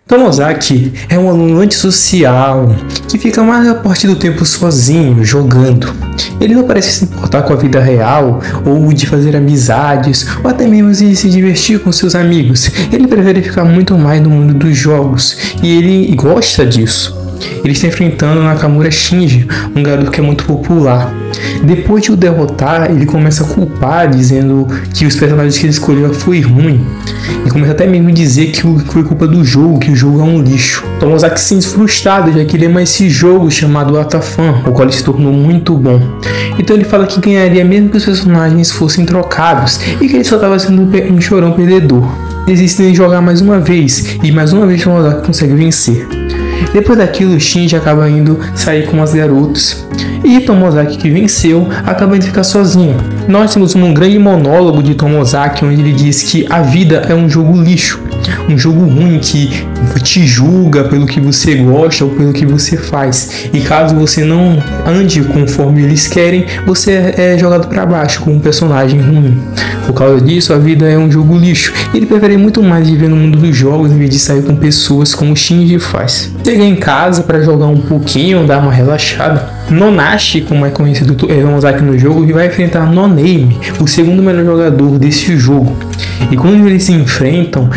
Tomozaki é um aluno antissocial que fica a maior parte do tempo sozinho, jogando. Ele não parece se importar com a vida real, ou de fazer amizades, ou até mesmo de se divertir com seus amigos. Ele prefere ficar muito mais no mundo dos jogos, e ele gosta disso. Ele está enfrentando Nakamura Shinji, um garoto que é muito popular. Depois de o derrotar, ele começa a culpar, dizendo que os personagens que ele escolheu foi ruim. E começa até mesmo a dizer que foi culpa do jogo, que o jogo é um lixo. Tomozaki se sente frustrado, já que ele ama esse jogo chamado Atafan, o qual ele se tornou muito bom. Então ele fala que ganharia mesmo que os personagens fossem trocados, e que ele só estava sendo um chorão perdedor. Eles decidem jogar mais uma vez, e mais uma vez Tomozaki consegue vencer. Depois daquilo, Shinji acaba indo sair com as garotas. E Tomozaki, que venceu, acaba indo ficar sozinho. Nós temos um grande monólogo de Tomozaki, onde ele diz que a vida é um jogo lixo. Um jogo ruim que te julga pelo que você gosta ou pelo que você faz. E caso você não ande conforme eles querem, você é jogado para baixo com um personagem ruim. Por causa disso, a vida é um jogo lixo. Ele prefere muito mais viver no mundo dos jogos em vez de sair com pessoas como o Shinji faz. Chega em casa para jogar um pouquinho, dar uma relaxada. Nonashi, como é conhecido Tomozaki no jogo, vai enfrentar Noname, o segundo melhor jogador desse jogo. E quando eles se enfrentam,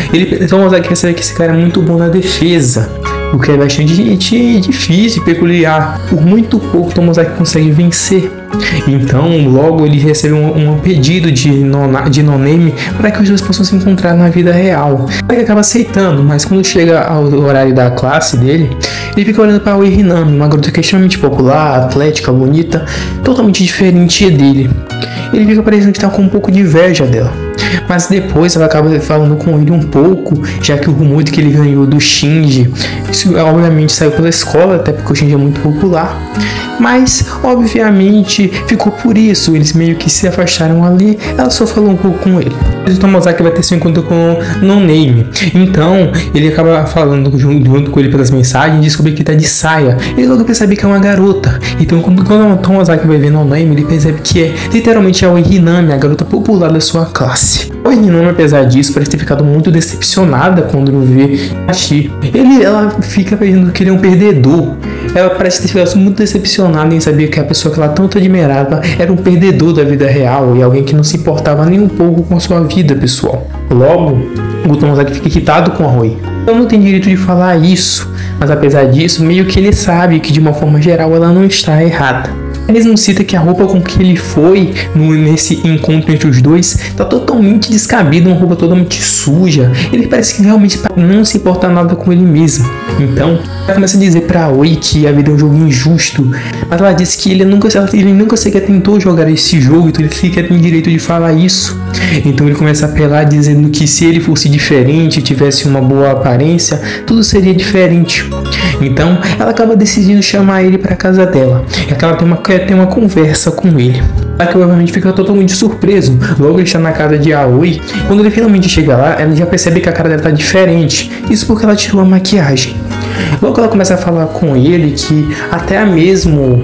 Tomozaki percebe que esse cara é muito bom na defesa, o que é bastante difícil e peculiar. Por muito pouco Tomozaki consegue vencer. Então logo ele recebe um pedido de Noname para que os dois possam se encontrar na vida real. Ele acaba aceitando, mas quando chega ao horário da classe dele, ele fica olhando para Aoi Hinami, uma garota que é extremamente popular, atlética, bonita, totalmente diferente dele. Ele fica parecendo que está com um pouco de inveja dela. Mas depois ela acaba falando com ele um pouco, já que o rumor de que ele ganhou do Shinji, isso obviamente saiu pela escola, até porque o Shinji é muito popular. Mas, obviamente, ficou por isso, eles meio que se afastaram ali, ela só falou um pouco com ele. O Tomozaki vai ter seu encontro com Noname, então ele acaba falando junto com ele pelas mensagens e descobre que tá de saia. Ele logo percebe que é uma garota, então quando o Tomozaki vai ver Noname, ele percebe que é literalmente a Aoi Hinami, a garota popular da sua classe. A Aoi Hinami, apesar disso, parece ter ficado muito decepcionada quando vê Hashi. Ela fica pensando que ele é um perdedor. Ela parece ter ficado muito decepcionada em saber que a pessoa que ela tanto admirava era um perdedor da vida real e alguém que não se importava nem um pouco com a sua vida pessoal. Logo, o Tomozaki fica irritado com a Aoi. Ela não tem direito de falar isso, mas apesar disso, meio que ele sabe que de uma forma geral ela não está errada. Eles não citam que a roupa com que ele foi nesse encontro entre os dois está totalmente descabida, uma roupa totalmente suja. Ele parece que realmente não se importa nada com ele mesmo. Então, ela começa a dizer pra Aoi que a vida é um jogo injusto, mas ela disse que ele nunca sequer tentou jogar esse jogo, então ele sequer tem direito de falar isso. Então ele começa a apelar dizendo que se ele fosse diferente, tivesse uma boa aparência, tudo seria diferente. Então ela acaba decidindo chamar ele para casa dela. E ela tem uma conversa com ele. Ela obviamente fica totalmente surpreso. Logo ele está na casa de Aoi. Quando ele finalmente chega lá, ela já percebe que a cara dela tá diferente. Isso porque ela tirou a maquiagem. Logo ela começa a falar com ele que até mesmo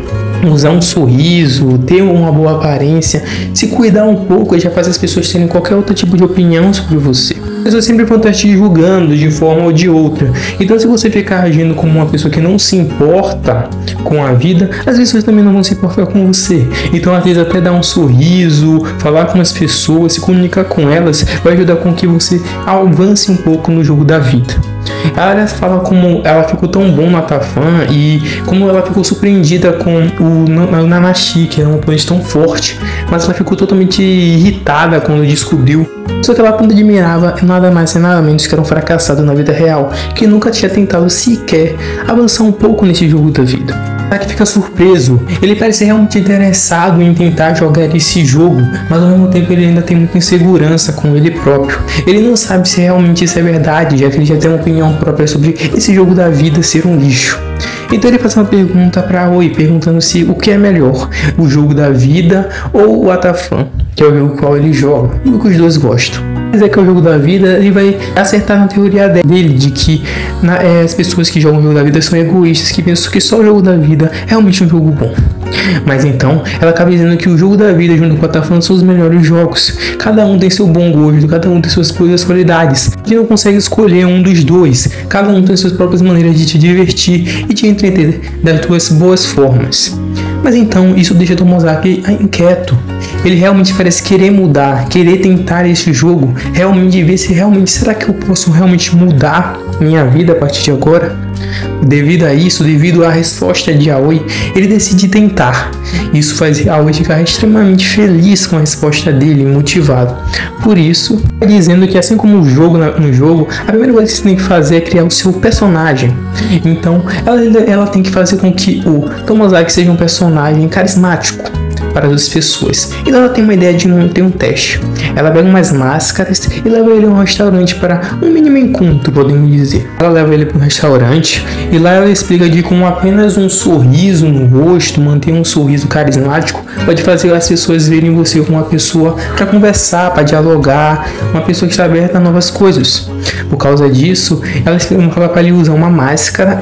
usar um sorriso, ter uma boa aparência, se cuidar um pouco, já faz as pessoas terem qualquer outro tipo de opinião sobre você. As pessoas sempre vão estar te julgando de forma ou de outra. Então se você ficar agindo como uma pessoa que não se importa com a vida, as pessoas também não vão se importar com você. Então às vezes até dar um sorriso, falar com as pessoas, se comunicar com elas, vai ajudar com que você avance um pouco no jogo da vida. Ela fala como ela ficou tão bom no Atafan e como ela ficou surpreendida com o Nanashi, que era um oponente tão forte, mas ela ficou totalmente irritada quando descobriu. Só que ela tanto admirava nada mais e nada menos que era um fracassado na vida real, que nunca tinha tentado sequer avançar um pouco nesse jogo da vida. Que fica surpreso, ele parece realmente interessado em tentar jogar esse jogo, mas ao mesmo tempo ele ainda tem muita insegurança com ele próprio. Ele não sabe se realmente isso é verdade, já que ele já tem uma opinião própria sobre esse jogo da vida ser um lixo. Então ele faz uma pergunta para Aoi, perguntando se o que é melhor, o jogo da vida ou o Atafan, que é o jogo qual ele joga, e o que os dois gostam. quiser que é o jogo da vida, ele vai acertar na teoria dele de que as pessoas que jogam o jogo da vida são egoístas, que pensam que só o jogo da vida é realmente um jogo bom. Mas então, ela acaba dizendo que o jogo da vida junto com a Tafan são os melhores jogos. Cada um tem seu bom gosto, cada um tem suas próprias qualidades. A gente não consegue escolher um dos dois. Cada um tem suas próprias maneiras de te divertir e te entreter das tuas boas formas. Mas então, isso deixa Tomozaki inquieto. Ele realmente parece querer mudar, querer tentar esse jogo, realmente ver se realmente, será que eu posso realmente mudar minha vida a partir de agora? Devido a isso, devido à resposta de Aoi, ele decide tentar. Isso faz Aoi ficar extremamente feliz com a resposta dele, motivado. Por isso, dizendo que assim como no jogo, a primeira coisa que você tem que fazer é criar o seu personagem. Então, ela tem que fazer com que o Tomozaki seja um personagem carismático para as pessoas. Então ela tem uma ideia de ter um teste. Ela pega umas máscaras e leva ele a um restaurante para um mínimo encontro, podemos dizer. Ela leva ele para um restaurante e lá ela explica de como apenas um sorriso no rosto, manter um sorriso carismático, pode fazer as pessoas verem você como uma pessoa para conversar, para dialogar, uma pessoa que está aberta a novas coisas. Por causa disso, ela fala para ele usar uma máscara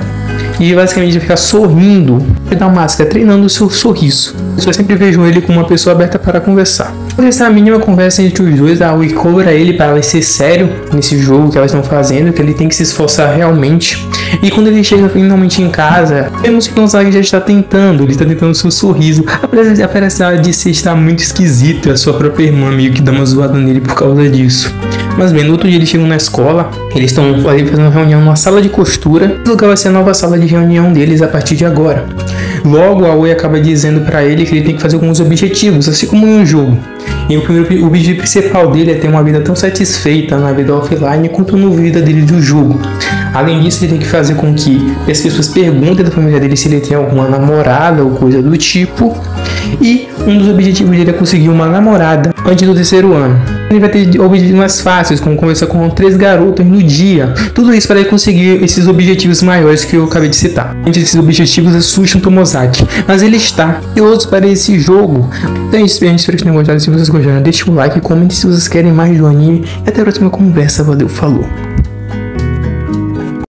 e basicamente ficar sorrindo da máscara, treinando o seu sorriso. Eu sempre vejo ele como uma pessoa aberta para conversar. Por essa mínima conversa entre os dois, a Aoi cobra ele para ele ser sério nesse jogo que elas estão fazendo, que ele tem que se esforçar realmente. E quando ele chega finalmente em casa, vemos que o Tomozaki já está tentando, ele está tentando o seu sorriso, apesar de ser estar muito esquisito, a sua própria irmã meio que dá uma zoada nele por causa disso. Mas bem, no outro dia eles chegam na escola, eles estão fazendo uma reunião numa sala de costura, esse lugar vai ser a nova sala de reunião deles a partir de agora. Logo, a Aoi acaba dizendo para ele que ele tem que fazer alguns objetivos, assim como em um jogo. E o objetivo principal dele é ter uma vida tão satisfeita na vida offline quanto na vida dele do jogo. Além disso, ele tem que fazer com que as pessoas perguntem da família dele se ele tem alguma namorada ou coisa do tipo. E um dos objetivos dele é conseguir uma namorada antes do 3º ano. Ele vai ter objetivos mais fáceis, como conversar com 3 garotas no dia. Tudo isso para ele conseguir esses objetivos maiores que eu acabei de citar. Entre esses objetivos é Sushin Tomozaki, mas ele está ansioso para esse jogo. Então é isso, espero que tenham gostado. Se vocês gostaram, deixe um like, comente se vocês querem mais do anime. E até a próxima conversa. Valeu, falou!